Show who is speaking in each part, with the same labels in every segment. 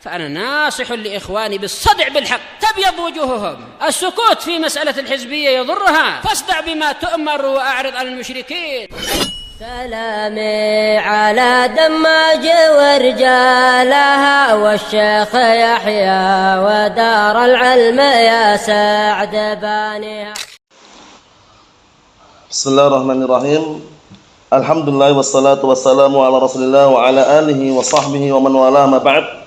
Speaker 1: فأنا ناصح لإخواني بالصدع بالحق تبيض وجوههم. السكوت في مسألة الحزبية يضرها، فاصدع بما تؤمر وأعرض عن المشركين.
Speaker 2: سلامي على دماج ورجالها والشيخ يحيى ودار العلم يا سعد بانيها.
Speaker 3: بسم الله الرحمن الرحيم. Alhamdulillah wassalatu wassalamu ala Rasulillah wa ala alihi wa sahbihi wa man wala ma ba'd.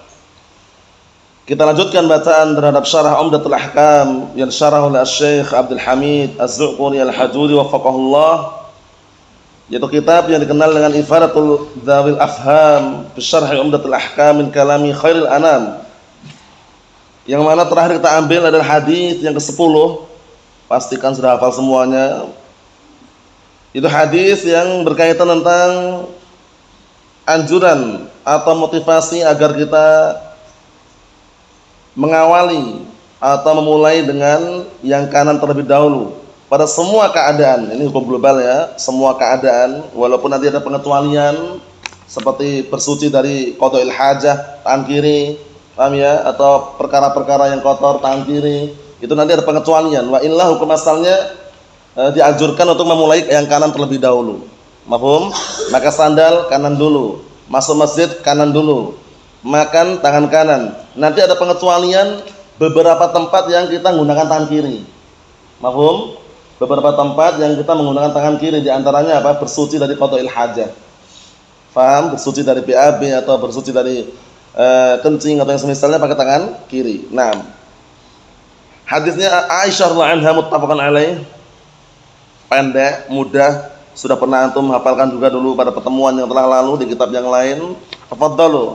Speaker 3: Kita lanjutkan bacaan terhadap syarah Umdatul Ahkam yang syarah oleh Syekh Abdul Hamid Az-Zu'quri Al-Hajuri wafaqahullah, yaitu kitab yang dikenal dengan Ifadatul Dzawil Afham fi Syarh Umdatul Ahkam min kalami Khairil Anam, yang mana terakhir kita ambil adalah hadis yang ke-10. Pastikan sudah hafal semuanya. Itu hadis yang berkaitan tentang anjuran atau motivasi agar kita mengawali atau memulai dengan yang kanan terlebih dahulu pada semua keadaan. Ini hukum global ya, semua keadaan, walaupun nanti ada pengecualian seperti bersuci dari qada'il hajah tangan kiri, paham ya, atau perkara-perkara yang kotor tangan kiri, itu nanti ada pengecualian. Wa illa hukum asalnya dianjurkan untuk memulai yang kanan terlebih dahulu. Mafhum? Maka sandal kanan dulu, masuk masjid kanan dulu, makan tangan kanan. Nanti ada pengecualian beberapa tempat yang kita menggunakan tangan kiri. Mafhum? Beberapa tempat yang kita menggunakan tangan kiri, di antaranya apa? Bersuci dari qada'il hajah. Faham? Bersuci dari BAB atau bersuci dari kencing atau yang semisalnya pakai tangan kiri. Nah, hadisnya Aisyah radhiyallahu anha muttafaqun alaih. Pendek, mudah, sudah pernah antum hafalkan juga dulu pada pertemuan yang telah lalu di kitab yang lain. Tafadhalu.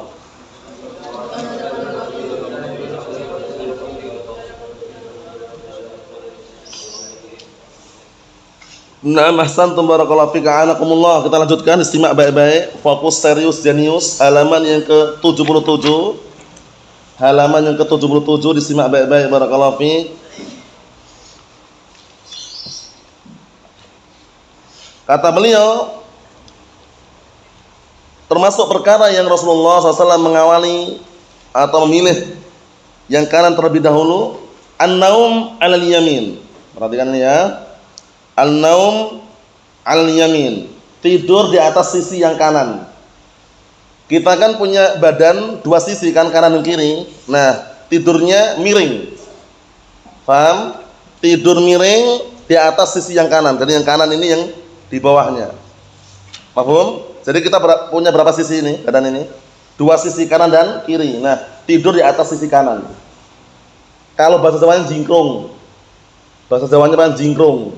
Speaker 3: Na'am, ahsantum barakallahu fika, anakumullah. Kita lanjutkan, istimak baik-baik, fokus, serius, jenius, halaman yang ke-77. Halaman yang ke-77 disimak baik-baik barakallahu fik. Kata beliau, termasuk perkara yang Rasulullah SAW mengawali atau memilih yang kanan terlebih dahulu, an-naum 'alal yamin. Perhatikan ini ya. An-naum 'alal yamin, tidur di atas sisi yang kanan. Kita kan punya badan dua sisi kan, kanan dan kiri. Nah, tidurnya miring. Paham? Tidur miring di atas sisi yang kanan. Jadi yang kanan ini yang di bawahnya. Paham? Jadi kita punya berapa sisi ini? Badan ini dua sisi, kanan dan kiri. Nah, tidur di atas sisi kanan. Kalau bahasa Jawanya jingkrung. Bahasa Jawanya apa? Jingkrung.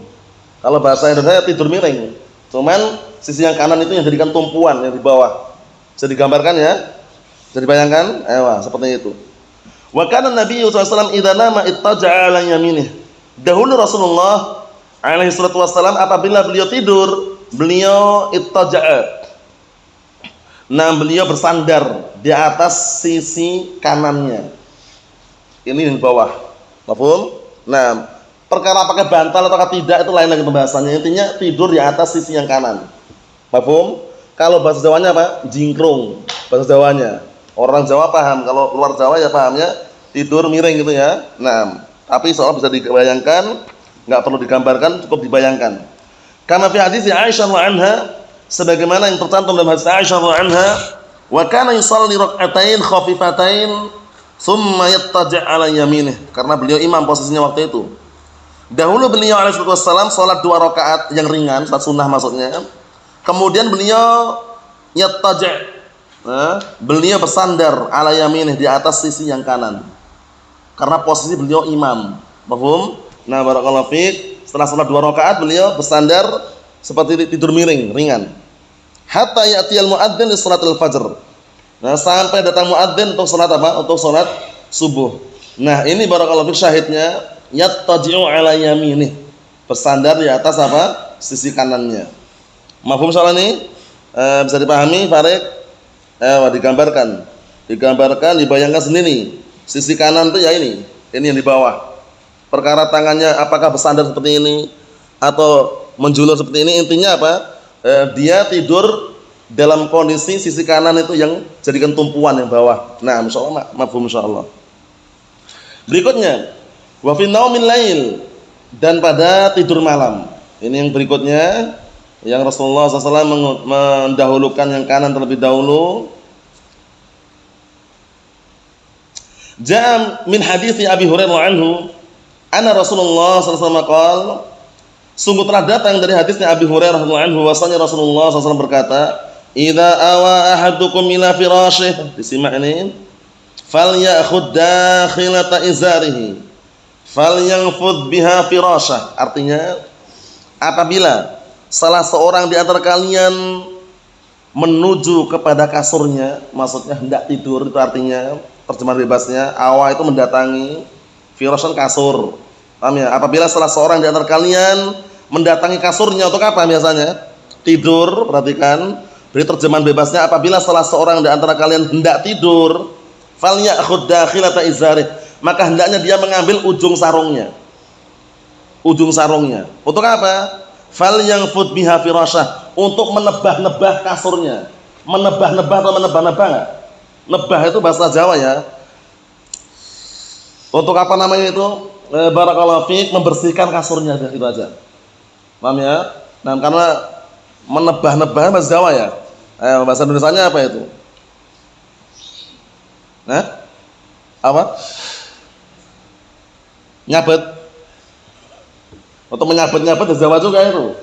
Speaker 3: Kalau bahasa Indonesia tidur miring. Cuman sisi yang kanan itu yang jadikan tumpuan yang di bawah. Bisa digambarkan ya? Bisa dibayangkan? Seperti itu. Wa kana Nabi sallallahu alaihi wasallam idza nama ittaja'a 'ala yaminih. Dahulu Rasulullah alaihi salatu wassalam apabila beliau tidur, beliau ittaja'a. Nah, beliau bersandar di atas sisi kanannya. Ini di bawah. Mafhum? Nah, perkara pakai bantal atau tidak itu lain lagi pembahasannya. Intinya tidur di atas sisi yang kanan. Mafhum? Kalau bahasa Jawanya apa? Jingkrung. Bahasa Jawanya. Orang Jawa paham, kalau luar Jawa ya pahamnya tidur miring gitu ya. Nah, tapi soal bisa dibayangkan, enggak perlu digambarkan, cukup dibayangkan. Karena fi hadis Aisyah radhiyallahu anha, sebagaimana yang tercantum dalam hadis Aisyah radhiyallahu anha, wa kana yusalli rak'atain khafifatain thumma yattaji' 'ala yaminih. Karena beliau imam posisinya waktu itu. Dahulu beliau alaihi wasallam salat 2 rakaat yang ringan, salat sunnah maksudnya. Kemudian beliau yattaji', beliau bersandar 'ala yaminih, di atas sisi yang kanan. Karena posisi beliau imam. Paham? Nah, barakallahu fiik, setelah salat 2 rakaat beliau bersandar seperti tidur miring, ringan. Hatta ya'tiyal muadzin li salatil fajr. Nah, sampai datang muadzin untuk salat apa? Untuk salat subuh. Nah, ini barakallahu fiik syahidnya, yattaji'u 'ala yaminih, bersandar di atas apa? Sisi kanannya. Mafhum soal ini? Bisa dipahami, Farid? Digambarkan. Digambarkan, dibayangkan sendiri. Sisi kanan itu ya ini yang di bawah. Perkara tangannya apakah bersandar seperti ini atau menjulur seperti ini, intinya apa? Dia tidur dalam kondisi sisi kanan itu yang jadikan tumpuan yang bawah. Nah, insyaallah mafhum insyaallah. Berikutnya, wa fi naumil lail, dan pada tidur malam. Ini yang berikutnya yang Rasulullah SAW mendahulukan yang kanan terlebih dahulu. Ja'a min hadithi Abi Hurairah anhu anna Rasulullah SAW qala, sungguh telah datang dari hadisnya Abi Hurairah anhu bahwasanya Rasulullah SAW berkata, idza awa ahadukum ila firasyih, disimak ini, falyakhud dakhilata izarihi falyanfudh biha firasyah. Artinya, apabila salah seorang di antara kalian menuju kepada kasurnya, maksudnya hendak tidur, itu artinya terjemahan bebasnya, awa itu mendatangi, firasyan kasur. Paham ya? Apabila salah seorang di antara kalian mendatangi kasurnya untuk apa biasanya? Tidur, perhatikan. Beri terjemahan bebasnya, apabila salah seorang di antara kalian hendak tidur, falyakhud dakhilata izarih, maka hendaknya dia mengambil ujung sarungnya. Ujung sarungnya. Untuk apa? Falyanfudh biha firasyah, untuk menebah-nebah kasurnya. Menebah-nebah atau menebah-nebah enggak? Nebah itu bahasa Jawa ya. Untuk apa namanya itu? Barakallahu fiik, membersihkan kasurnya, itu aja. Paham ya? Nah, karena menebah-nebah bahasa Jawa ya. Bahasa Indonesianya apa itu? Nah? Apa? Nyabet. Untuk menyabet-nyabet bahasa Jawa juga itu.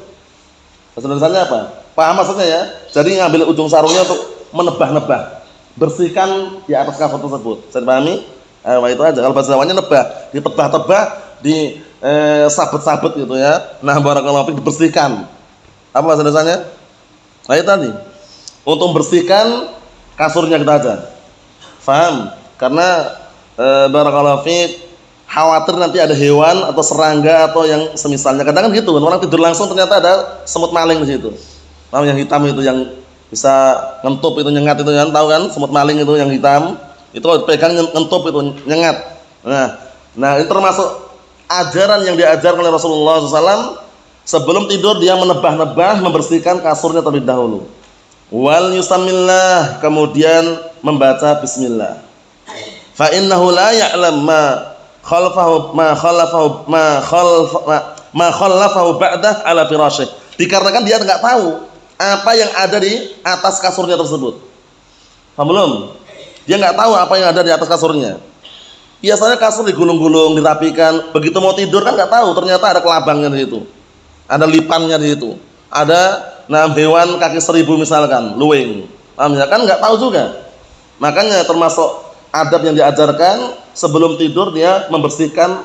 Speaker 3: Bahasa Indonesianya apa? Paham maksudnya ya? Jadi ngambil ujung sarungnya untuk menebah-nebah, bersihkan di atas kasur tersebut. Saya dipahami? Itu aja. Kalau bahasa Jawanya nebah, ditebah-tebah, di sabet-sabet gitu ya. Nah, barakallahu fiik, dibersihkan. Apa bahasa Indonesianya? Nah, itu tadi. Untuk membersihkan kasurnya kita aja. Faham? Karena barakallahu fiik, khawatir nanti ada hewan atau serangga atau yang semisalnya. Kadang kan gitu, orang tidur langsung ternyata ada semut maling di situ. Tahu yang hitam itu yang bisa ngentup itu, nyengat itu kan, tahu kan? Semut maling itu yang hitam, itu pegang ngentup itu, nyengat. Nah, ini termasuk ajaran yang diajarkan oleh Rasulullah SAW. Sebelum tidur dia menebah-nebah, membersihkan kasurnya terlebih dahulu. Wal yusamillah, kemudian membaca bismillah. Fa innahu la ya'lam ma khallafahu ba'dah ala firasyih. Dikarenakan dia enggak tahu apa yang ada di atas kasurnya tersebut. Paham belum? Dia enggak tahu apa yang ada di atas kasurnya. Biasanya kasur digulung-gulung, dirapikan, begitu mau tidur kan enggak tahu ternyata ada kelabangnya di situ. Ada lipannya di situ. Ada hewan kaki 1000 misalkan, luwing. Paham ya? Kan enggak tahu juga. Makanya termasuk adab yang diajarkan, sebelum tidur dia membersihkan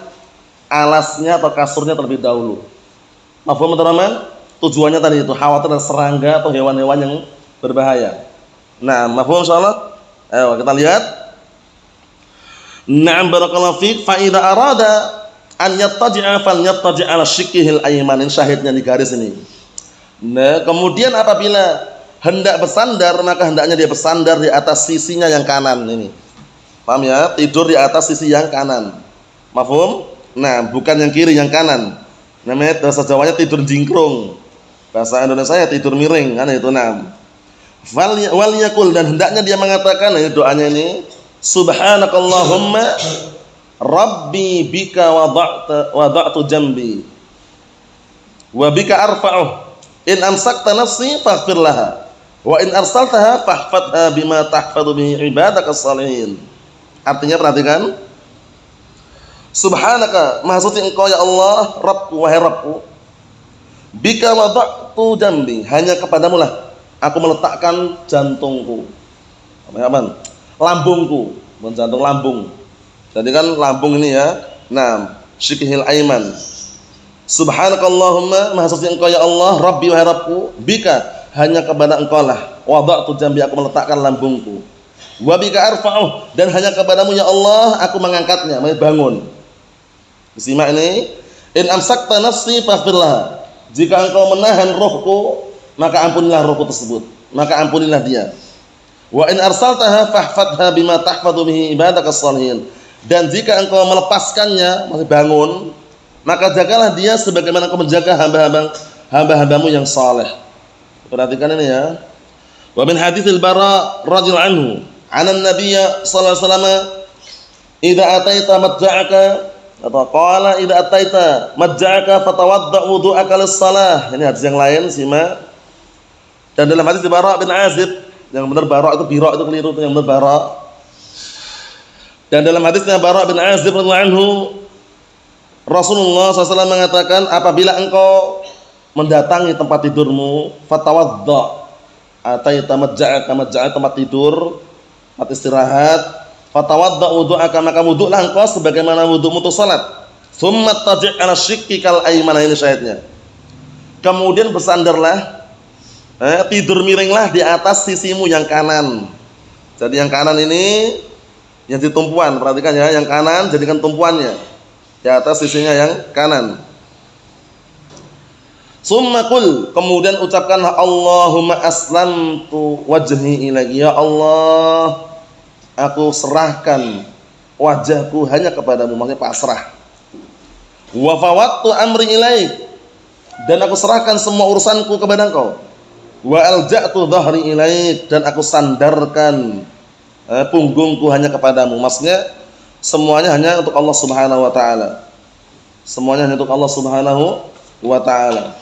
Speaker 3: alasnya atau kasurnya terlebih dahulu. Mafhum teman-teman? Tujuannya tadi itu, khawatir ada serangga atau hewan-hewan yang berbahaya. Nah, mafhum insyaallah? Ayo kita lihat. Na'am barakallahu fiik, fa idza arada an yattaji'a falyattaji' ala shiqqihil ayman. Ini syahidnya di garis ini. Nah, kemudian apabila hendak bersandar, maka hendaknya dia bersandar di atas sisinya yang kanan ini. Paham ya? Tidur di atas sisi yang kanan. Mafhum? Nah, bukan yang kiri, yang kanan. Namanya bahasa Jawanya tidur jingkrung. Bahasa Indonesia ya tidur miring, kan itu. Nah, wal yakul, dan hendaknya dia mengatakan, ini doanya ini, subhanakallahumma rabbi bika wada'tu jambi wa bika arfa'uh, in amsakta nafsi faghfir laha wa in arsaltaha fahfadha bima tahfadhu bihi ibadakas salihin. Artinya perhatikan, subhanaka, maha suci engkau ya Allah, Rabbku, wahai Rabbku, bika wada'tu jambi, hanya kepadamu lah aku meletakkan jantungku, lambungku, jantung lambung. Jadi kan lambung ini ya. Nah, syikhil aiman. Subhanakallahumma, maha suci engkau ya Allah, Rabbi, wahai Rabbku, bika, hanya kepada engkau lah wada'tu jambi, aku meletakkan lambungku. Wa bika arfa'uh, dan hanya kepadamu ya Allah aku mengangkatnya, bangun. Simak ini, in amsakta nafsi faghfir laha, jika engkau menahan rohku, maka ampunilah rohku tersebut, maka ampunilah dia. Wa in arsaltaha fahfadha bima tahfadhu bihi ibadakas salihin, dan jika engkau melepaskannya, masih bangun, maka jagalah dia sebagaimana engkau menjaga hamba-hambamu yang saleh. Perhatikan ini ya. Wa min haditsil Bara radhiyallahu anhu, 'anna an-nabiy sallallahu alaihi wasallam idza ataita madja'aka atau qala idza ataita madja'aka fatawadda wudu'aka lis-shalah. Ini hadis yang lain, simak. Dan dalam hadis Bara bin Azib, yang benar Bara itu Bira itu keliru, yang benar Bara. Dan dalam hadisnya Bara bin Azib radhiyallahu anhu, Rasulullah SAW mengatakan, apabila engkau mendatangi tempat tidurmu, fatawadda, ataita madja'aka, madja'a tempat tidur, tempat istirahat, fatawadda wudu'aka, maka wudu'lah engkau sebagaimana wudu'mu untuk salat. Tsumma taji' ala shiqqikal ayman, ini syahidnya. Kemudian bersandarlah, tidur miringlah di atas sisimu yang kanan. Jadi yang kanan ini yang di tumpuan, perhatikan ya, yang kanan jadikan tumpuannya di atas sisinya yang kanan. Summa qul, kemudian ucapkanlah Allahumma aslamtu wajhi ilaika, ya Allah, aku serahkan wajahku hanya kepadamu, maksudnya pasrah. Wa fawattu amri ilaik, dan aku serahkan semua urusanku kepada engkau. Wa alja'tu dhahri ilaik, dan aku sandarkan punggungku hanya kepadamu. Maksudnya semuanya hanya untuk Allah Subhanahu wa taala. Semuanya hanya untuk Allah Subhanahu wa taala.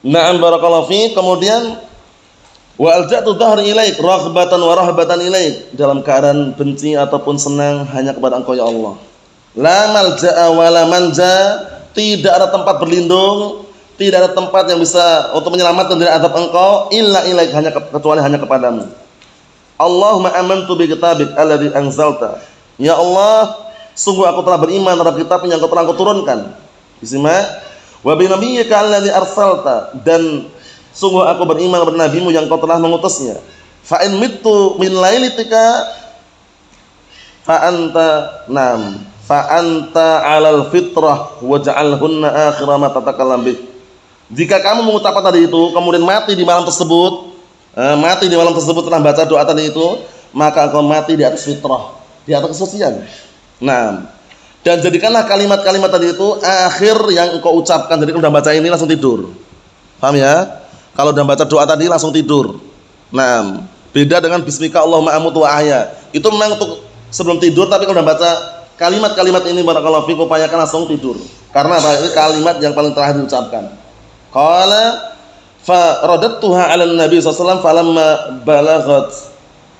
Speaker 3: Na'am barakallahu fi. Kemudian wa alja'tu dhahri ilaik raghbatan wa rahbatan ilaik, dalam keadaan benci ataupun senang hanya kepada engkau ya Allah. La malja'a wa la manja, tidak ada tempat berlindung, tidak ada tempat yang bisa untuk menyelamatkan dari azab engkau illa ilaik, hanya kecuali hanya kepadamu. Allahumma amantu bi kitabik alladzi anzalta, ya Allah, sungguh aku telah beriman terhadap kitab yang kau telah turunkan. Disimak. Wa bi nabiyyika alladzi arsalta, dan sungguh aku beriman kepada nabimu yang kau telah mengutusnya. Fa in mittu min lailatika fa anta 'alal fitrah waj'alhunna akhira ma tatakallam bih. Jika kamu mengucapkan tadi itu kemudian mati di malam tersebut, setelah baca doa tadi itu, maka engkau mati di atas fitrah, di atas kesucian. Nah, dan jadikanlah kalimat-kalimat tadi itu akhir yang engkau ucapkan. Jadi kalau sudah baca ini langsung tidur. Paham ya? Kalau sudah baca doa tadi langsung tidur. Nah, beda dengan bismika Allahumma amutu wa ahya. Itu memang untuk sebelum tidur, tapi kalau sudah baca kalimat-kalimat ini barakallahu fiik, upayakan langsung tidur. Karena apa? Ini kalimat yang paling terakhir diucapkan. Qala fa radattuha 'ala an-nabi sallallahu alaihi wasallam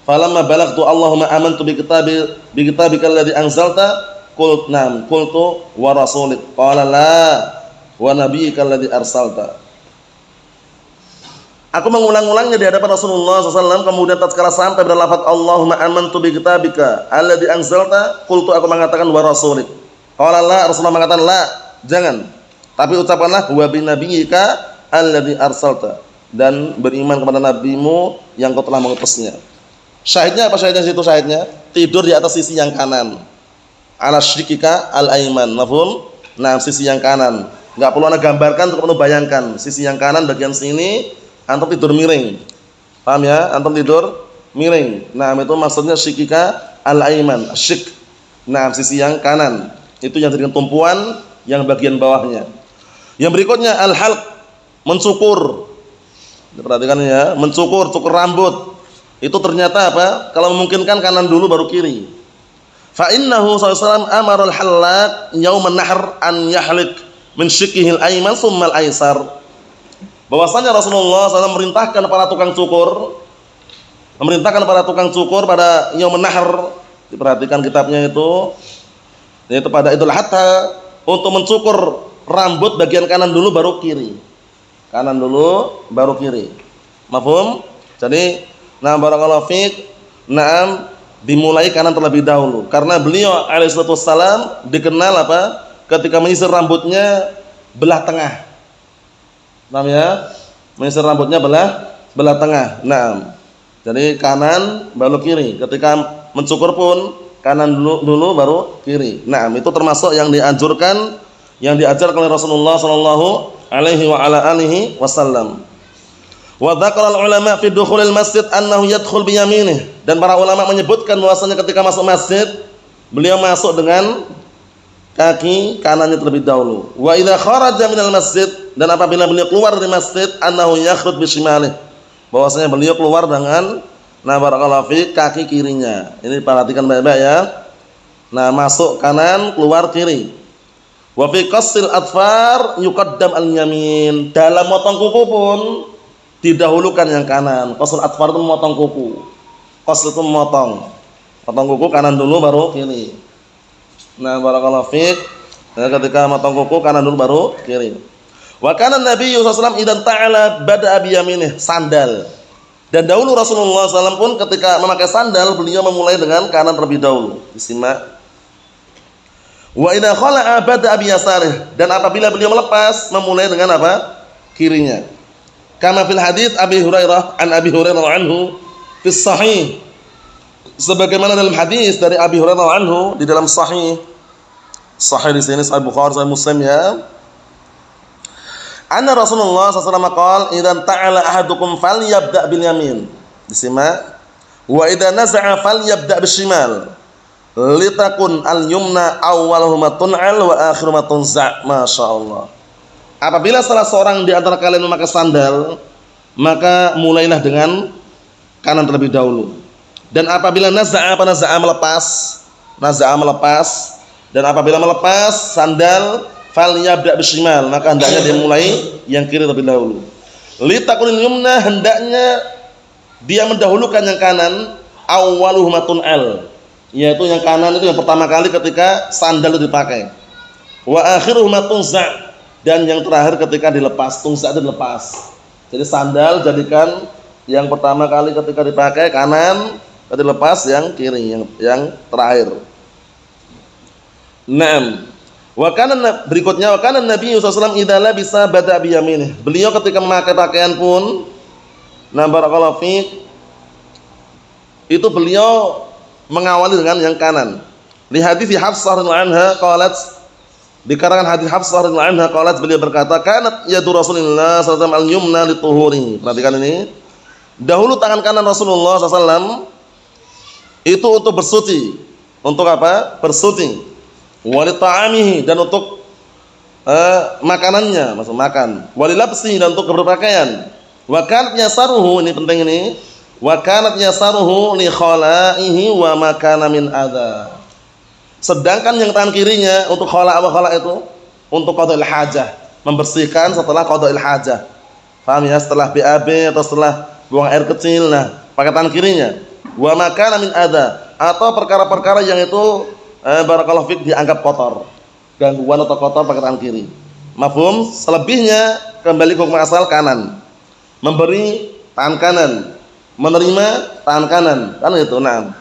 Speaker 3: falamma balagtu Allahumma amantu bi kitabika alladzi anzalta qultu wa rasulik qala la wa nabiyyika alladzi arsalta. Aku mengulang-ulangnya di hadapan Rasulullah SAW, kemudian tatkala sampai pada lafaz Allahumma amantu bi kitabika alladzi anzalta qultu, aku mengatakan wa rasulik qala la, Rasulullah mengatakan la, jangan, tapi ucapkanlah wa bi nabiyyika alladzi arsalta, dan beriman kepada nabimu yang kau telah mengutusnya. Syahidnya apa? Syahidnya situ, syahidnya tidur di atas sisi yang kanan, ala syikika al-aiman, mafhum? Nah, sisi yang kanan, enggak perlu anda gambarkan, untuk anda bayangkan sisi yang kanan bagian sini, antum tidur miring. Paham ya? Antum tidur miring. Nah, itu maksudnya syikika al-aiman, syik. Nah, sisi yang kanan itu yang dengan tumpuan yang bagian bawahnya. Yang berikutnya al-halq, mencukur. Perhatikan ya, mencukur, cukur rambut. Itu ternyata apa? Kalau memungkinkan kanan dulu baru kiri. Fa innahu sallallahu amara al-hallaq yauman nahr an yahlik min shikkihil ayman tsumma al-aysar. Bahwasanya Rasulullah SAW memerintahkan para tukang cukur pada yauman nahr. Diperhatikan kitabnya itu, yaitu pada Idul Adha, untuk mencukur rambut bagian kanan dulu baru kiri. Kanan dulu baru kiri. Mafhum? Jadi, nah barakallahu fiik, na'am, dimulai kanan terlebih dahulu. Karena beliau alaihi salatu wassalam dikenal apa? Ketika menyisir rambutnya belah tengah. Paham ya? Menyisir rambutnya belah tengah. Na'am. Jadi kanan baru kiri. Ketika mencukur pun kanan dulu baru kiri. Na'am, itu termasuk yang dianjurkan, yang diajarkan oleh Rasulullah sallallahu alaihi wa ala alihi wasallam. Wa dzakara al-ulama fi dukhulil masjid annahu yadkhul bi yaminih, dan para ulama menyebutkan bahwasanya ketika masuk masjid beliau masuk dengan kaki kanannya terlebih dahulu. Wa idza kharaja minal masjid, dan apabila beliau keluar dari masjid, annahu yakhrud bishimalih, bahwasanya beliau keluar dengan barakallahu fi kaki kirinya. Ini perhatikan baik-baik ya. Nah, masuk kanan, keluar kiri. Wa fi qassil atfar yuqaddam al-yamin. Dalam motong kuku pun didahulukan yang kanan. Qassul atfar itu memotong kuku. Qas itu memotong. Potong kuku kanan dulu baru kiri. Nah, barakallahu fiik. Nah, ketika motong kuku kanan dulu baru kiri. Wa kana Nabi sallallahu alaihi wasallam idan ta'ala bada'a bi yaminih, sandal. Dan dahulu Rasulullah SAW pun ketika memakai sandal, beliau memulai dengan kanan terlebih dahulu. Disimak. Wa idza khala'a bada'a bi yasarih, dan apabila beliau melepas memulai dengan apa? Kirinya. Kama fil hadits Abi Hurairah an Abi Hurairah anhu fi sahih. Sebagaimana dalam hadis dari Abi Hurairah anhu di dalam sahih. Sahih di sini Sahih Bukhari, Sahih Muslim ya. Anna Rasulullah sallallahu alaihi wasallam qala idzan ta'ala ahadukum falyabda' bil yamin. Disimak. Wa idza naza'a falyabda' bishimal. Litakun al-yumna awwaluhuma tun'al wa akhiruhuma tunza'. Masyaallah. Apabila salah seorang di antara kalian memakai sandal, maka mulailah dengan kanan terlebih dahulu. Dan apabila naza'a melepas, dan apabila melepas sandal, falyabda' bishimal, maka hendaknya dia mulai yang kiri terlebih dahulu. Litakun al-yumna, hendaknya dia mendahulukan yang kanan, awwaluhuma tun'al, yaitu yang kanan itu yang pertama kali ketika sandal itu dipakai. Wa akhiruhuma tunza', dan yang terakhir ketika dilepas. Tunza' itu dilepas. Jadi sandal jadikan yang pertama kali ketika dipakai kanan, ketika dilepas yang kiri, yang terakhir. Naam. Wa kana berikutnya wa kana Nabi sallallahu alaihi wasallam idza labisa bada'a bi yaminih. Beliau ketika memakai pakaian pun, na barakallahu fiik, itu beliau mengawali dengan yang kanan. Li hadits Hafsah radhiyallahu anha qalat, dikarenakan hadis Hafsah radhiyallahu anha qalat, beliau berkata, kanat yadu Rasulullah sallallahu alaihi wasallam al-yumna lituhuri. Perhatikan ini. Dahulu tangan kanan Rasulullah sallallahu alaihi wasallam itu untuk bersuci. Untuk apa? Bersuci. Wa li ta'amihi, dan untuk makanannya, maksud makan. Wa li labsihi, dan untuk berpakaian. Wa kanat yasaruhu, ini penting ini. Wa kanat yasaruhu li khala'ihi wa ma kana min adza. Sedangkan yang tangan kirinya untuk khala' itu untuk qada'il hajah, membersihkan setelah qada'il hajah. Paham ya? Setelah BAB atau setelah buang air kecil, nah pakai tangan kirinya. Wa ma kana min adza, atau perkara-perkara yang itu barakallahu fik dianggap kotor, gangguan atau kotor, pakai tangan kiri. Mafhum? Selebihnya kembali ke hukum asal kanan. Memberi tangan kanan, menerima tangan kanan, kan itu. Nah,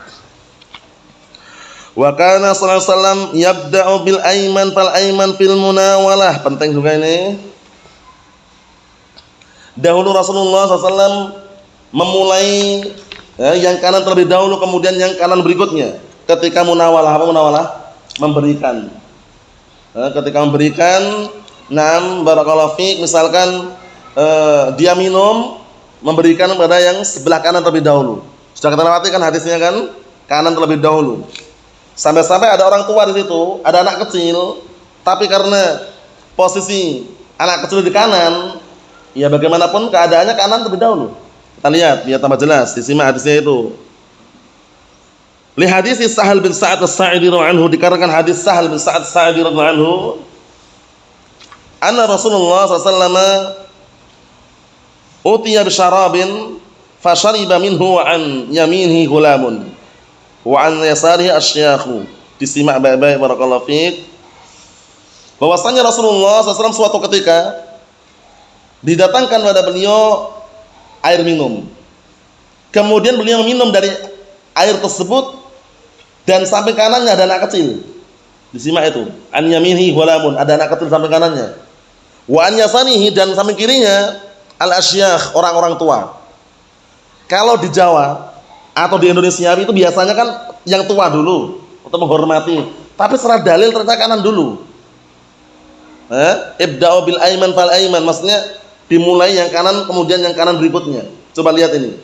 Speaker 3: wa kana sallallahu alaihi wasallam yabda'u bil aiman fal aiman fil munawalah. Penting juga ini. Dahulu Rasulullah SAW memulai yang kanan terlebih dahulu, kemudian yang kanan berikutnya. Ketika munawalah, apa munawalah? Memberikan. Ketika memberikan, nam barakallahu fiik, misalkan dia minum, memberikan kepada yang sebelah kanan terlebih dahulu. Sudah kita lewati kan hadisnya kan? Kanan terlebih dahulu. Sampai-sampai ada orang tua di situ, ada anak kecil, tapi karena posisi anak kecil di kanan, ya bagaimanapun keadaannya kanan terlebih dahulu. Kita lihat biar tambah jelas, disimak hadisnya itu. Li hadis Sahal bin Sa'ad As-Sa'idi radhiyallahu anhu, dikarenakan hadis Sahal bin Sa'ad As-Sa'idi radhiyallahu anhu, anna Rasulullah sallallahu alaihi wasallam utiya bi syarabin fa syariba minhu wa an yaminihi gulamun wa an yasarihi asyakhu. Disimak baik-baik barakallahu fiik. Bahwasanya Rasulullah SAW suatu ketika didatangkan pada beliau air minum. Kemudian beliau minum dari air tersebut, dan samping kanannya ada anak kecil. Disimak itu. An yaminihi gulamun, ada anak kecil samping kanannya. Wa an yasarihi, dan samping kirinya al-asyakh, orang-orang tua. Kalau di Jawa atau di Indonesia itu biasanya kan yang tua dulu untuk menghormati. Tapi secara dalil ternyata kanan dulu. Ibda'u bil aiman fal aiman, maksudnya dimulai yang kanan kemudian yang kanan berikutnya. Coba lihat ini.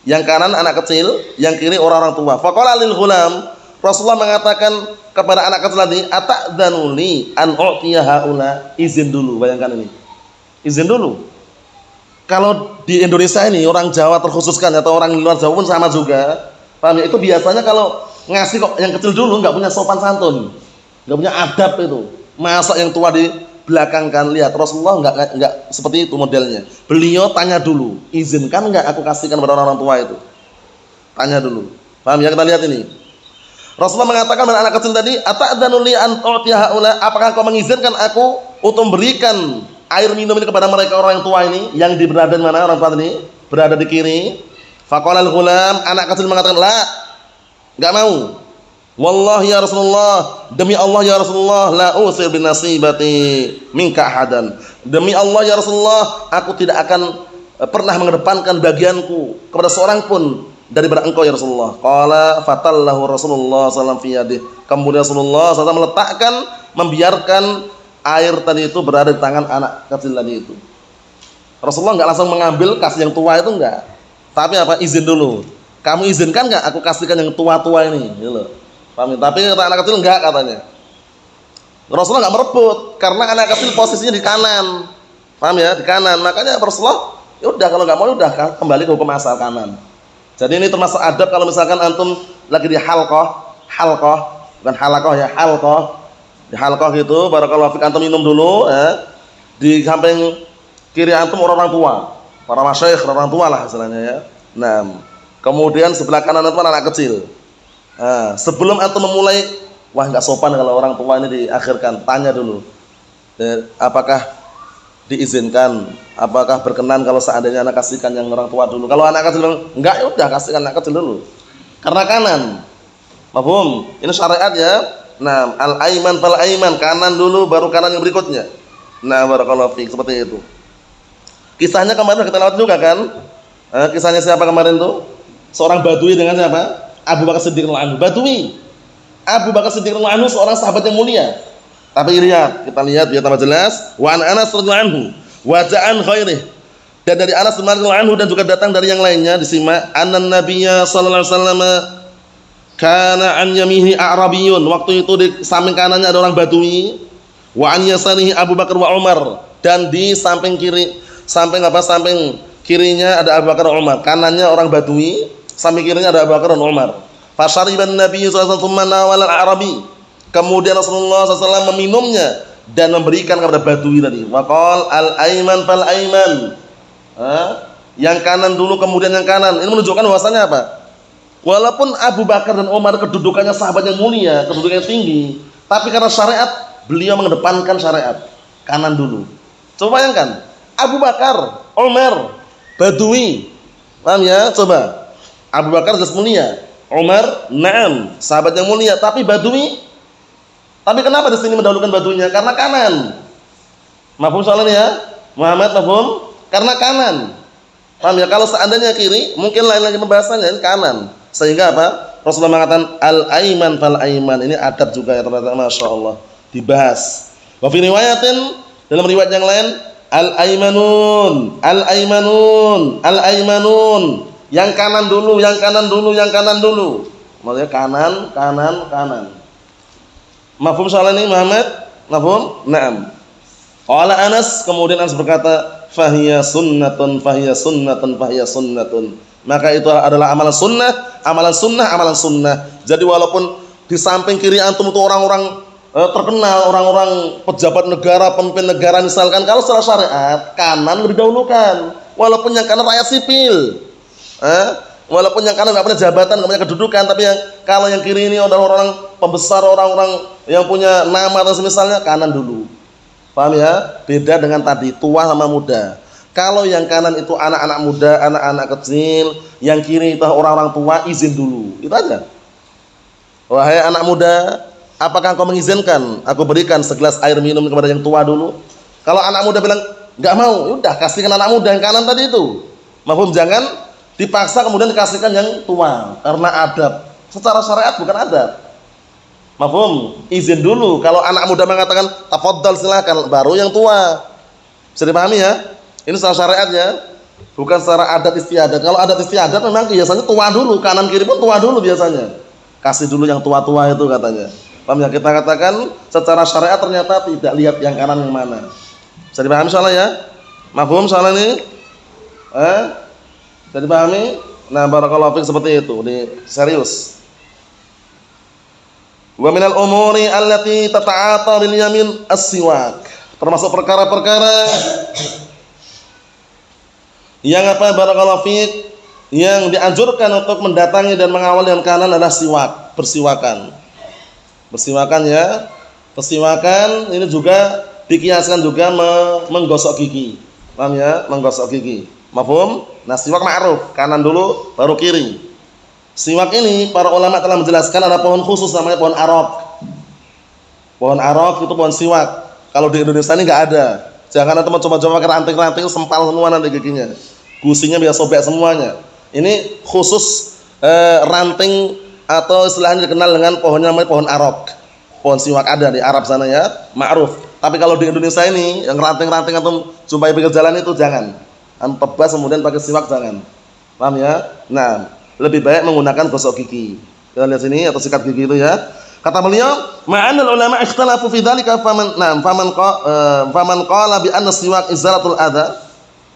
Speaker 3: Yang kanan anak kecil, yang kiri orang-orang tua. Faqala lil ghulam, Rasulullah mengatakan kepada anak kecil tadi, "Ata'dzanuli an u'tiya haula?" Izin dulu, bayangkan ini. Izin dulu. Kalau di Indonesia ini orang Jawa terkhususkan atau orang luar Jawa pun sama juga. Paham ya? Itu biasanya kalau ngasih kok yang kecil dulu enggak punya sopan santun. Enggak punya adab itu. Masa yang tua di belakang kan, lihat Rasulullah enggak seperti itu modelnya. Beliau tanya dulu, izinkan enggak aku kasihkan kepada orang tua itu? Tanya dulu. Paham ya? Kita lihat ini. Rasulullah mengatakan kepada anak kecil tadi, "Ata'dzanu li an u'tiya haula?" Apakah kau mengizinkan aku untuk memberikan air minum ini kepada mereka orang yang tua ini yang berada di mana orang tua ini? Berada di kiri. Faqala al-ghulam, anak kecil mengatakan, "La, enggak mau. Wallahi ya Rasulullah, demi Allah ya Rasulullah, la usir bin nasibati minka ahadan." Demi Allah ya Rasulullah, aku tidak akan pernah mengedepankan bagianku kepada seorang pun daripada engkau ya Rasulullah. Qala fatallahu Rasulullah sallallahu fi yadihi. Kemudian Rasulullah SAW meletakkan, membiarkan air tadi itu berada di tangan anak kecil tadi itu. Rasulullah enggak langsung mengambil kasih yang tua itu enggak. Tapi apa? Izin dulu. Kamu izinkan enggak aku kasihkan yang tua-tua ini? Gitu loh. Paham? Tapi kata anak kecil enggak katanya. Rasulullah enggak merebut karena anak kecil posisinya di kanan. Paham ya? Di kanan. Makanya Rasulullah, ya udah kalau enggak mau udah kembali ke hukum asal kanan. Jadi ini termasuk adab kalau misalkan antum lagi di halqah, bukan halaqah ya, halqah. Di halqah gitu, barakallahu fik, antum minum dulu ya. Di samping kiri antum orang tua, para masyayikh, orang tua lah istilahnya ya. Nah, kemudian sebelah kanan antum anak kecil. Nah, sebelum antum memulai, wah enggak sopan kalau orang tua ini diakhirkan, tanya dulu. Apakah diizinkan, apakah berkenan kalau seandainya anak kasihkan yang orang tua dulu? Kalau anak kecil bilang enggak, ya udah kasihkan anak kecil dulu. Karena kanan. Paham? Ini syariat ya. Nah, al-aiman fal aiman, kanan dulu baru kanan yang berikutnya. Nah, barakallahu fiik, seperti itu. Kisahnya kemarin kita lewat juga kan? Kisahnya siapa kemarin tuh? Seorang badui dengan siapa? Abu Bakar Siddiq radhiyallahu anhu. Badui. Abu Bakar Siddiq radhiyallahu anhu seorang sahabat yang mulia. Tapi kita lihat biar tambah jelas. Wa an Anas radhiyallahu anhu wa ja'an ghairihi. Dan dari Anas radhiyallahu anhu dan juga datang dari yang lainnya, disimak, annan nabiyya sallallahu alaihi wasallam kana an yamihi a'rabiyyun. Waktu itu di samping kanannya ada orang Badui, wa an yasarihi Abu Bakar wa Umar, dan di samping kirinya ada Abu Bakar dan Umar. Kanannya orang Badui, samping kirinya ada Abu Bakar dan Umar. Fasyariban nabiyyu sallallahu alaihi wasallam nawal al-arabi. Kemudian Rasulullah SAW meminumnya dan memberikan kepada Badui tadi. Waqal al-aiman fal aiman. Yang kanan dulu kemudian yang kanan. Ini menunjukkan bahwasanya apa? Walaupun Abu Bakar dan Umar kedudukannya sahabat yang mulia, kedudukannya tinggi, tapi karena syariat beliau mengedepankan syariat. Kanan dulu. Coba bayangkan, Abu Bakar, Umar, Badui. Paham ya? Coba. Abu Bakar jelas mulia, Umar, na'am, sahabat yang mulia, tapi Badui. Tapi kenapa di sini mendahulukan Baduinya? Karena kanan. Mafhum soalnya ya? Muhammad, mafhum? Karena kanan. Paham ya? Kalau seandainya kiri, mungkin lain lagi pembahasannya, ini kanan. Sehingga apa? Rasulullah mengatakan al-aiman fal aiman. Ini adab juga ya ternyata, Masya Allah. Dibahas. Wa fi riwayatin, dalam riwayat yang lain, al-aimanun, al-aimanun, al-aimanun. Yang kanan dulu, yang kanan dulu, yang kanan dulu. Maksudnya kanan, kanan, kanan. Mafhum soal ini Muhammad? Mafhum? Naam. Qala Anas, kemudian Anas berkata, fahiya sunnatun, fahiya sunnatun, fahiya sunnatun. Maka itu adalah amalan sunnah, amalan sunnah, amalan sunnah. Jadi walaupun di samping kiri antum itu orang-orang terkenal, orang-orang pejabat negara, pemimpin negara misalkan, kalau secara syariat kanan lebih dahulukan. Walaupun yang kanan rakyat sipil. Walaupun yang kanan nggak punya jabatan, nggak punya kedudukan, tapi kalau yang kiri ini adalah orang pembesar, orang-orang yang punya nama atau misalnya, kanan dulu. Paham ya? Beda dengan tadi, tua sama muda. Kalau yang kanan itu anak-anak muda, anak-anak kecil, yang kiri itu orang-orang tua, izin dulu. Itu aja. Wahai anak muda, apakah engkau mengizinkan aku berikan segelas air minum kepada yang tua dulu? Kalau anak muda bilang nggak mau, udah kasihkan anak muda yang kanan tadi itu. Mafhum? Jangan dipaksa kemudian dikasihkan yang tua, karena adab. Secara syariat bukan adab. Mafhum? Izin dulu. Kalau anak muda mengatakan tafadhal silakan, baru yang tua. Bisa dipahami ya? Ini secara syariat ya, bukan secara adat istiadat. Kalau adat istiadat memang biasanya tua dulu, kanan kiri pun tua dulu biasanya. kasih dulu yang tua-tua itu katanya. Paham ya? Kita katakan secara syariat ternyata tidak lihat yang kanan yang mana. Bisa dipahami soalnya ya? Mafhum soalnya ini? Bisa dipahami? Nah, barakallahu fiik seperti itu. Ini serius. Wa minal umuri allati tata'ata bil yamin as-siwak. Termasuk perkara-perkara yang apa barakallahu fiik yang dianjurkan untuk mendatangi dan mengawal dengan kanan adalah siwak, bersiwakan. Bersiwakan ya. Bersiwakan ini juga dikiaskan juga menggosok gigi. Paham ya? Menggosok gigi. Mafhum? Nah, siwak ma'ruf, kanan dulu baru kiri. Siwak ini para ulama telah menjelaskan ada pohon khusus namanya pohon arok. Pohon arok itu pohon siwak. Kalau di Indonesia ini enggak ada. Jangan teman coba-coba pakai ranting-ranting sempal semua nanti giginya. Gusinya biar sobek semuanya. Ini khusus ranting atau istilahnya dikenal dengan pohonnya namanya pohon arok. Pohon siwak ada di Arab sana ya, ma'ruf. Tapi kalau di Indonesia ini yang ranting-ranting atau jumpai pinggir jalan itu jangan. Tebas kemudian pakai siwak jangan. Paham ya? Nah, lebih baik menggunakan gosok gigi. Kita lihat sini atau sikat gigi itu ya. Kata beliau, ma'anal ulama ikhtalafu fi dzalika faman qala bi anna siwak izalatul adza.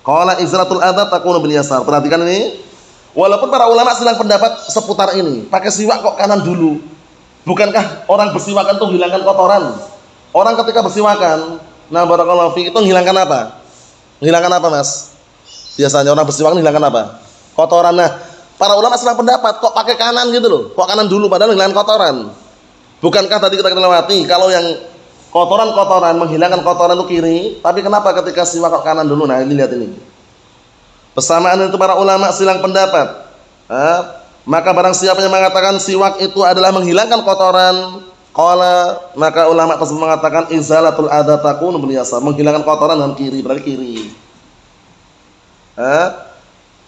Speaker 3: Qala izalatul adza takunu bil yasar. Perhatikan ini. Walaupun para ulama silang pendapat seputar ini, pakai siwak kok kanan dulu. Bukankah orang bersiwakan itu hilangkan kotoran? Orang ketika bersiwakan, nah barakallahu fiik itu menghilangkan apa? Menghilangkan apa, Mas? Biasanya orang bersiwak menghilangkan apa? Kotoran. Nah, para ulama silang pendapat kok pakai kanan gitu loh. Kok kanan dulu padahal menghilangkan kotoran. Bukankah tadi kita lewati kalau yang kotoran menghilangkan kotoran itu kiri, tapi kenapa ketika siwak kok kanan dulu? Nah, ini lihat ini. Persamaan itu para ulama silang pendapat. Maka barang siapa yang mengatakan siwak itu adalah menghilangkan kotoran, qala, maka ulama tersebut mengatakan izalatul adza takunu bil yasar, menghilangkan kotoran dengan kiri, berarti kiri.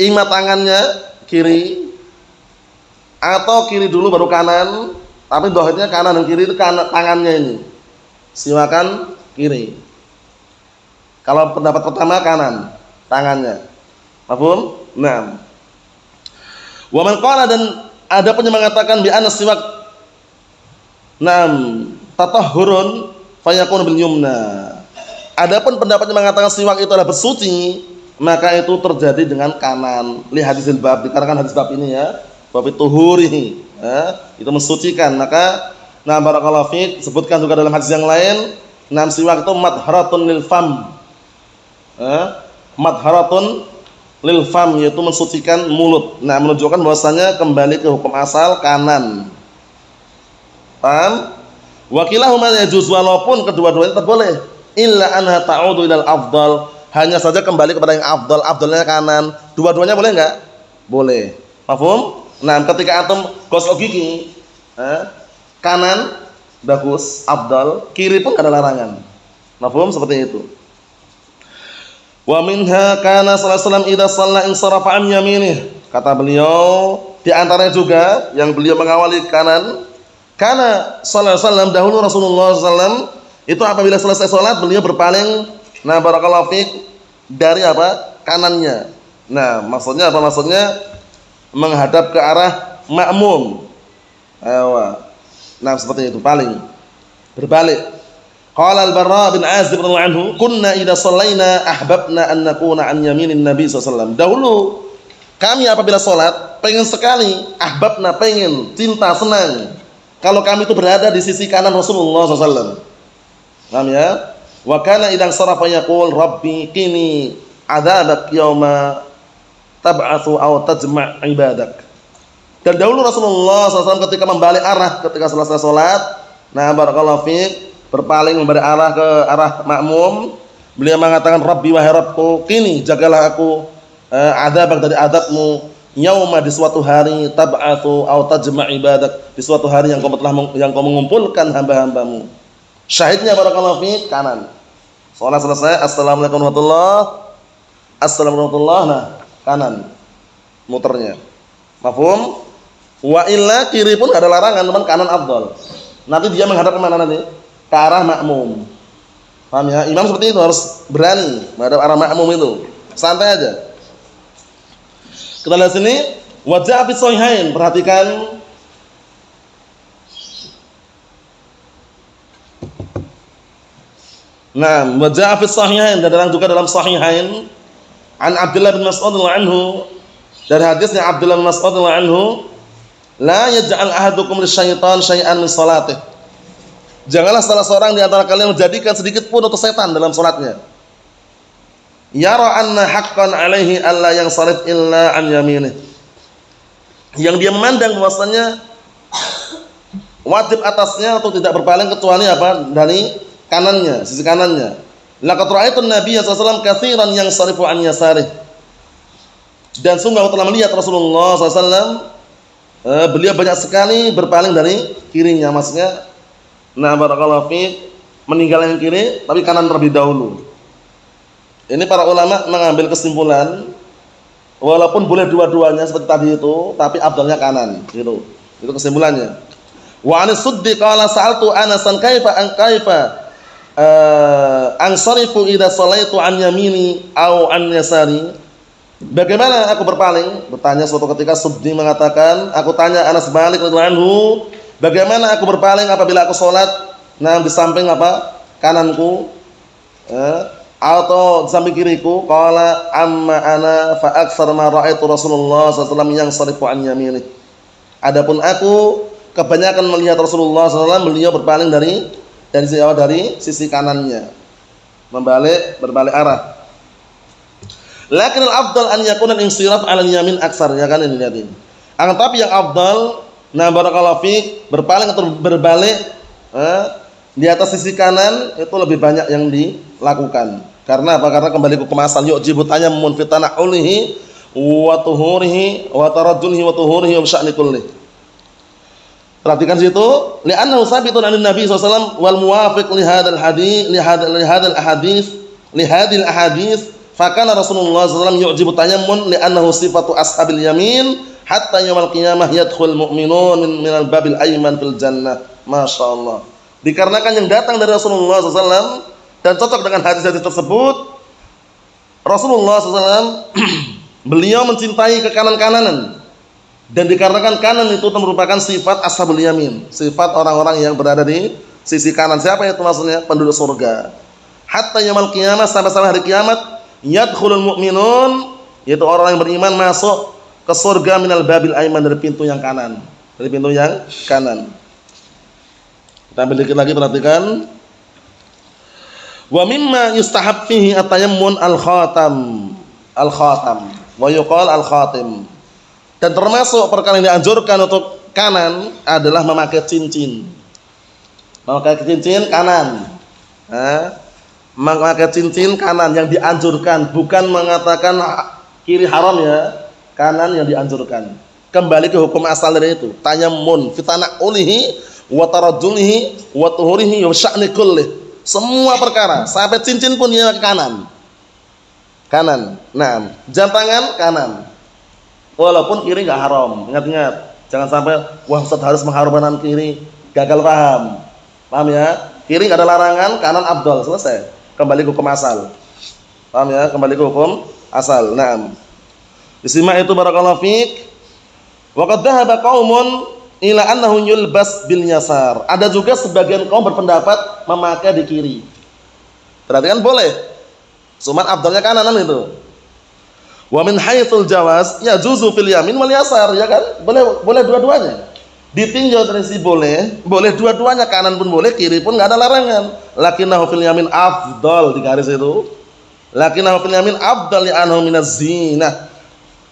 Speaker 3: Ima tangannya kiri atau kiri dulu baru kanan, tapi dohirnya kanan dan kiri itu tangannya ini. Siwakan kiri. Kalau pendapat pertama kanan, tangannya. Paham? Nah. Wa man qala, dan ada pun yang mengatakan bi anna siwak tatahhurun fayakun bil yumna. Adapun pendapat yang mengatakan siwak itu adalah bersuci, maka itu terjadi dengan kanan. Lihat hadis bab, dikatakan hadis bab ini ya, bab tuhuri, itu mensucikan. Maka barakallahu fiik sebutkan juga dalam hadis yang lain, siwak itu madharatun lil fam. Madharatun lil fam, yaitu mensucikan mulut. Nah, menunjukkan bahwasanya kembali ke hukum asal kanan. Paham? Wa kilahuma yajuz, walaupun kedua-duanya terboleh, illa anha ta'udu ilal afdal, hanya saja kembali kepada yang afdal. Afdalnya kanan. Dua-duanya boleh enggak? Boleh. Paham? Nah, ketika antum gosok gigi, kanan bagus, afdal, kiri pun ada larangan. Paham? Seperti itu. Wa minha kana sallallahu alaihi wasallam idza shalla insarafa an yaminih. Kata beliau, di antaranya juga yang beliau mengawali kanan, kana sallallahu alaihi wasallam, dahulu Rasulullah sallallahu alaihi wasallam itu apabila selesai salat beliau berpaling, barakallahu fiik, dari apa? Kanannya. Nah, maksudnya apa? Maksudnya menghadap ke arah makmum. Nah, seperti itu, paling berbalik. Qala al-Barra bin Azib radhiyallahu anhu, kunna idza shallaina ahbabna an nakuna an yaminin Nabi sallallahu alaihi wasallam. Dahulu kami apabila salat pengen sekali, ahbabna, pengen, cinta, senang kalau kami itu berada di sisi kanan Rasulullah sallallahu alaihi wasallam. Paham ya? Wa kana idza sarafa yaqul rabbi qini adzabak yauma tab'atsu aw tajma' ibadak. Dan dahulu Rasulullah SAW ketika membalik arah ketika selesai salat, barakallahu fiik, berpaling memberi arah ke arah makmum, beliau mengatakan Rabbi wahai Rabbku, kini jagalah aku adzabak, dari azabmu, yauma, di suatu hari, tab'atsu aw tajma' ibadak, di suatu hari yang kau mengumpulkan hamba-hambamu. Syahidnya barakallahu fiik, kanan. Salat selesai, assalamualaikum warahmatullahi, assalamualaikum warahmatullahi, nah kanan muternya. Mafhum? Wa illa, kiri pun ada larangan, teman, kanan afdal. Nanti dia menghadap ke mana nanti? Ke arah makmum. Paham ya? Imam seperti itu harus berani menghadap arah makmum itu. Santai aja. Kita lihat sini, wajah fi shahihain. Perhatikan Nah, wa jaa fi sahihain, dan datang juga dalam sahihain an Abdullah bin Mas'ud radhiyallahu anhu, dari hadisnya Abdullah bin Mas'ud radhiyallahu anhu, la yaj'al ahadukum lisyaitan syai'an min salatih. Janganlah salah seorang di antara kalian menjadikan sedikit pun untuk setan dalam salatnya. Yara anna haqqan alaihi alla yansarif illa an yaminih. Yang dia memandang bahwasanya wajib atasnya untuk tidak berpaling kecuali apa? Dari kanannya, sisi kanannya. Laqad ra'aitu an-nabiy sallallahu alaihi wasallam katsiran yansarifu an yasarih. Dan sungguh aku telah melihat Rasulullah SAW, beliau banyak sekali berpaling dari kirinya, maksudnya nah barakallahu fiik, meninggalkan kiri tapi kanan terlebih dahulu. Ini para ulama mengambil kesimpulan walaupun boleh dua-duanya seperti tadi itu, tapi afdalnya kanan, gitu. Itu kesimpulannya. Wa anis suddi qala sa'altu Anasan kaifa ansarifu idza sallaitu an yamini au an yasari. Bagaimana aku berpaling? Bertanya suatu ketika Suddi mengatakan, aku tanya Anas Malik radhiyallahu anhu, bagaimana aku berpaling apabila aku salat di samping apa? Kananku, atau di samping kiriku? Qala amma ana fa aktsar ma ra'aitu Rasulullah sallallahu alaihi wasallam yansarifu an yamini. Adapun aku kebanyakan melihat Rasulullah sallallahu alaihi wasallam beliau berpaling dari sisi kanannya, berbalik arah. Lakin al-afdal an yakuna al-insiraf 'ala al-yamin aksar, ya kan ini lihat ini. Tapi yang afdal, barakallahu fiik, berpaling atau berbalik di atas sisi kanan itu lebih banyak yang dilakukan. Karena apa? Karena kembali ke hukum asal, yujibu tayammun fi tana'ulihi wa tuhurihi wa tarajjulihi wa tuhurihi wa sya'ni kulli. Perhatikan situ, li'annahu sabitun 'anil Nabi sallallahu alaihi wasallam wal muwafiq li hadzal ahadits fakana Rasulullah sallallahu alaihi wasallam yu'jibu tayammun li'annahu sifatu ashabil yamin hatta yaumil qiyamah yadkhul mu'minun minal babil ayman fil jannah. Masyaallah. Dikarenakan yang datang dari Rasulullah sallallahu alaihi wasallam dan cocok dengan hadis-hadis tersebut, Rasulullah SAW beliau mencintai ke kanan-kananan, dan dikarenakan kanan itu merupakan sifat ashabul yamin, sifat orang-orang yang berada di sisi kanan. Siapa itu maksudnya? Penduduk surga. Hatta yaumil qiyamah, sampai hari kiamat, yadkhulul mu'minun, yaitu orang yang beriman masuk ke surga minal babil aiman, dari pintu yang kanan, Kita ambil dikit lagi, perhatikan. Wa mimma yustahab fihi at-tayammun al-khatam wa yuqal al-khatim. Dan termasuk perkara yang dianjurkan untuk kanan adalah memakai cincin. Memakai cincin kanan. Memakai cincin kanan yang dianjurkan, bukan mengatakan kiri haram ya, kanan yang dianjurkan. Kembali ke hukum asal dari itu, tayammun fi tana'ulihi wa tarajjulihi wa tuhurihi wa sya'ni kulli. Semua perkara, sampai cincin pun dia kanan. Nah, jam tangan kanan. Walaupun kiri enggak haram. Ingat-ingat, jangan sampai wah Ustaz harus mengharamkan kiri, gagal paham. Paham ya? Kiri enggak ada larangan, kanan afdal, selesai. Kembali ke hukum asal. Paham ya? Kembali ke hukum asal. Naam. Disimak itu barakallahu fiik. Wa qad dhahaba qaumun ila annahu yulbas bil yasar. Ada juga sebagian kaum berpendapat memakai di kiri. Perhatikan, boleh. Cuman afdalnya kanan itu. Wa min haitsul jawaz yajuzu fil yamin wal yasar, ya kan? Boleh dua-duanya. Ditinjau dari sisi boleh dua-duanya, kanan pun boleh, kiri pun enggak ada larangan. Lakinnahu fil yamin afdal, di garis itu. Lakinnahu fil yamin afdal li'annahu minaz zinah.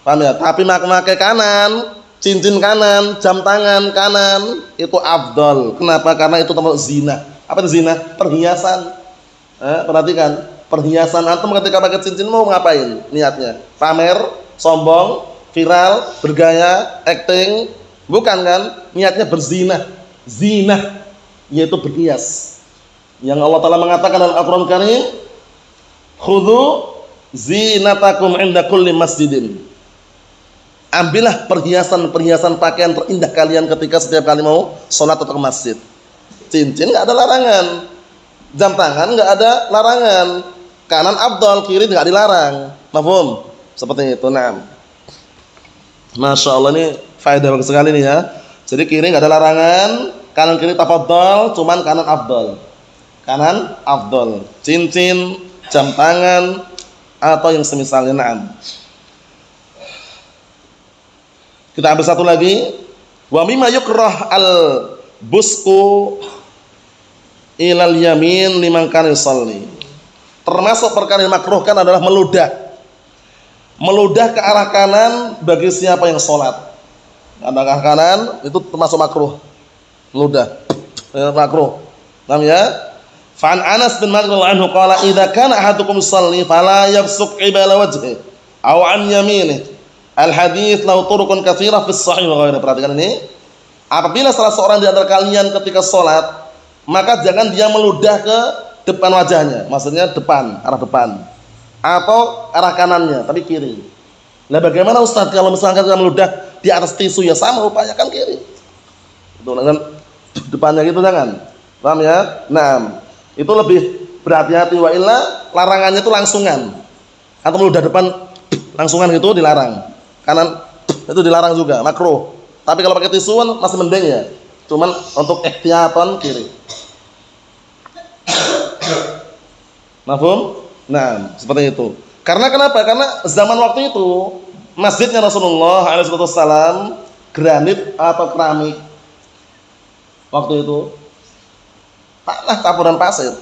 Speaker 3: Paham ya? Tapi memakai kanan, cincin kanan, jam tangan kanan itu afdal. Kenapa? Karena itu termasuk zina. Apa itu zina? Perhiasan. Perhatikan, perhiasan. Antum ketika pakai cincin mau ngapain? Niatnya pamer, sombong, viral, bergaya, acting? Bukan kan? Niatnya berzina. Zina yaitu berhias. Yang Allah Ta'ala mengatakan dalam Al-Qur'an Karim, khudhu zinatakum inda kulli masjidin. Ambillah perhiasan pakaian terindah kalian ketika setiap kali mau sholat atau ke masjid. Cincin enggak ada larangan, jam tangan enggak ada larangan, kanan afdal, kiri enggak dilarang. Mafhum? Seperti itu. Nah, Masya Allah, ini faedah bagus sekali nih ya. Jadi kiri enggak ada larangan, kanan kiri tafadhal, cuman kanan afdal. kanan afdol. Cincin, jam tangan atau yang semisalnya. Naam. Kita ambil satu lagi. Wa mimma yukrah al busku ilal yamin liman kana yusalli. Termasuk perkara yang makruhkan adalah meludah. Meludah ke arah kanan bagi siapa yang sholat. Arah kanan itu termasuk makruh. Meludah. Makruh. Paham ya? Fa'an Anas bin Malik radhiyallahu anhu qala idza kana ahadukum yusalli fala yabsuq qibala wajhihi aw an yaminihi. Al hadits lau turuqun katsirah fi sahih wa ghairihi. Perhatikan ini. Apabila salah seorang di antara kalian ketika sholat, maka jangan dia meludah ke depan wajahnya, maksudnya depan, arah depan, atau arah kanannya, tapi kiri. Nah, bagaimana Ustaz kalau misalkan kita meludah di atas tisu, ya sama upayakan kiri. Itu dengan depannya gitu jangan. Paham ya? Nah, itu lebih berhati-hati. Wa illa larangannya itu langsungan. Atau meludah depan langsungan gitu dilarang. Kanan itu dilarang juga, makruh. Tapi kalau pakai tisuan masih mending ya. Cuman untuk ihtiyatan kiri. Mafhum? Nah, seperti itu. Karena kenapa? Karena zaman waktu itu masjidnya Rasulullah SAW granit atau keramik. Waktu itu tanah campuran pasir.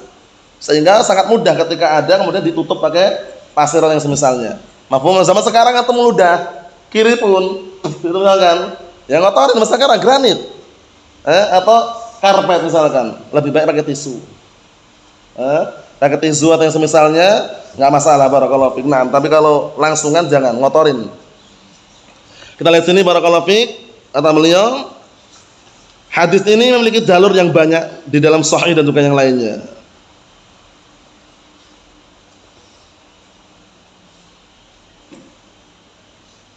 Speaker 3: Sehingga sangat mudah ketika ada kemudian ditutup pakai pasir yang semisalnya. Mafhum? Zaman sekarang atau meludah kiri pun itu kan. Yang ngotorin misalkan granit. Atau karpet misalkan, lebih baik pakai tisu. Pakai tisu atau yang semisalnya nggak masalah, barakallahu fiik. Nah, tapi kalau langsungan jangan ngotorin. Kita lihat sini barakallahu fiik, kata beliau, hadis ini memiliki jalur yang banyak di dalam sahih dan juga yang lainnya.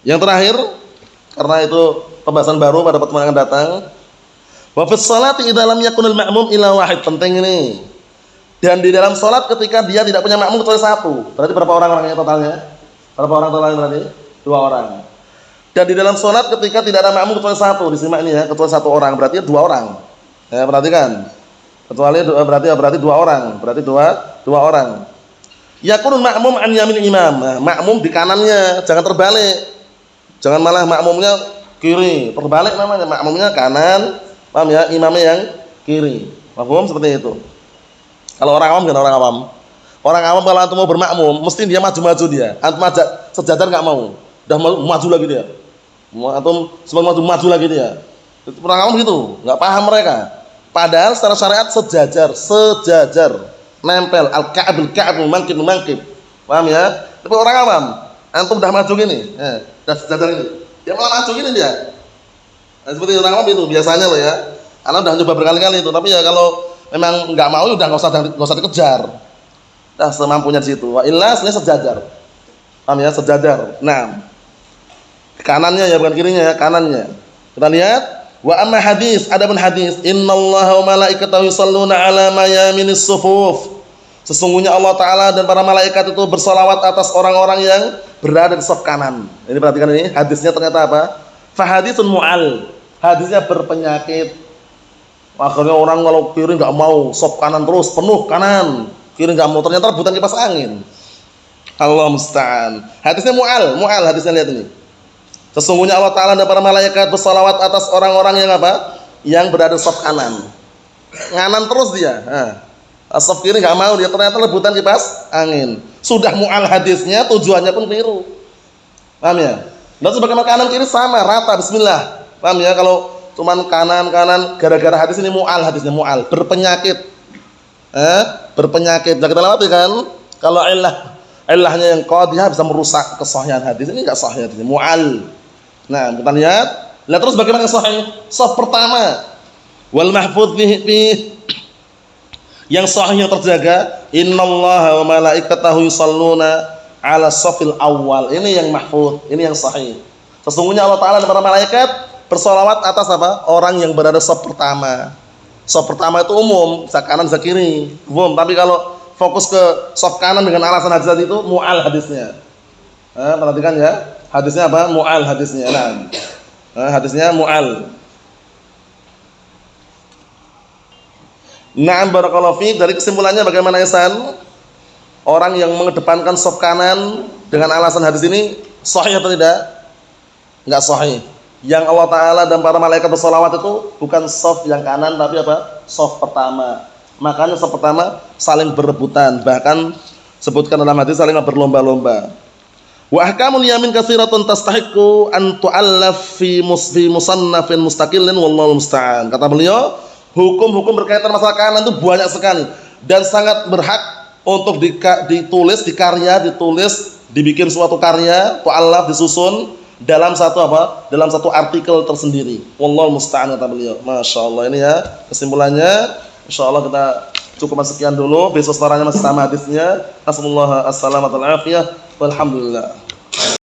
Speaker 3: Yang terakhir, karena itu pembahasan baru pada pertemuan yang akan datang. Wa fi sholati idza lam yakunul ma'mum illa wahid. Penting ini. Dan di dalam sholat ketika dia tidak punya makmum kecuali satu. Berarti berapa orang orangnya totalnya? Berapa orang totalnya berarti? 2 orang. Dan di dalam sholat ketika tidak ada makmum kecuali satu. Disimak ini ya, kecuali 1 orang. Berarti 2 orang. Ya, perhatikan. Kecuali berarti 2 orang. Berarti 2 orang. Yakunul ma'mum an yamin imam. Nah, makmum di kanannya, jangan terbalik. Jangan malah makmumnya kiri, terbalik namanya. Makmumnya kanan, paham ya? Imamnya yang kiri. Paham seperti itu. Kalau orang awam kan orang awam. Orang awam kalau antum mau bermakmum, mesti dia maju-maju dia. Antum ajak sejajar enggak mau. Udah maju lagi dia. Antum semua maju lagi dia. Orang awam gitu, enggak paham mereka. Padahal secara syariat sejajar, nempel al-ka'b mangkib. Paham ya? Tapi orang awam, antum udah maju gini, udah sejajar ini. Dia malah maju gini dia. Nah, seperti orang awam itu biasanya loh ya. Anak udah coba berkali-kali itu, tapi ya kalau memang nggak mau udah nggak usah dikejar. Dah semampunya di situ. Wa illa sebenarnya sejajar. Paham ya? Sejajar. Nah, kanannya ya bukan kirinya ya, kanannya. Kita lihat wa amma hadis, adapun hadis, innallaha wa malaikatahu yusholluna ala mayaminis sufuf. Sesungguhnya Allah Ta'ala dan para malaikat itu bersolawat atas orang-orang yang berada di saf kanan. Ini perhatikan ini, hadisnya ternyata apa? Fahaditsun mu'al. Hadisnya berpenyakit. Akhirnya orang kalau kiri nggak mau, sop kanan terus penuh kanan, kiri nggak mau, ternyata rebutan kipas angin. Allah musta'an. Hadisnya mu'al hadisnya, lihat ini. Sesungguhnya Allah Ta'ala dan para malaikat bersalawat atas orang-orang yang apa? Yang berada sop kanan. Kanan terus dia. Sop kiri nggak mau, dia ternyata rebutan kipas angin. Sudah mu'al hadisnya, tujuannya pun keliru. Paham ya? Dan sebagaimana kanan kiri sama, rata, bismillah. Paham ya? Kalau cuman kanan gara-gara hadis ini hadisnya mu'al berpenyakit. Berpenyakit. Nah, kita lewati kan kalau illahnya yang qadhiyah bisa merusak kesahihan hadis. Ini enggak sahih hadisnya, mu'al. Nah, kita lihat. Lah terus bagaimana yang sahih? Saf pertama wal mahfudz fi yang sahih yang terjaga, innallaha wa malaikatahu yusholluna ala safil awal. Ini yang mahfudz, ini yang sahih. Sesungguhnya Allah Ta'ala dan para malaikat bersolawat atas apa? Orang yang berada saf pertama. Saf pertama itu umum, bisa kanan bisa kiri, umum. Tapi kalau fokus ke saf kanan dengan alasan hadis tadi itu mu'al hadisnya. Perhatikan ya, hadisnya apa? Mu'al hadisnya. Hadisnya mu'al. Na'am barakallahu fiik. Dari kesimpulannya bagaimana Ihsan? Orang yang mengedepankan shaf kanan dengan alasan hadis ini sahih atau tidak? Enggak sahih. Yang Allah Ta'ala dan para malaikat bersolawat itu bukan shaf yang kanan tapi apa? Shaf pertama. Makanya shaf pertama saling berebutan, bahkan sebutkan dalam hadis saling berlomba-lomba. Wa ahkamul yamin katsiratun tastahiqu an tu'allaf fi musannafin mustaqillin wallahu musta'an. Kata beliau, hukum-hukum berkaitan masalah kanan itu banyak sekali dan sangat berhak untuk ditulis, dibikin suatu karya, tu'allaf, disusun dalam satu apa? Dalam satu artikel tersendiri. Wallahu musta'an kata beliau. Masyaallah, ini ya kesimpulannya. Insyaallah kita cukup sekian dulu. Besok setelahnya masih sama hadisnya. Assalamualaikum warahmatullahi wabarakatuh. Walhamdulillah.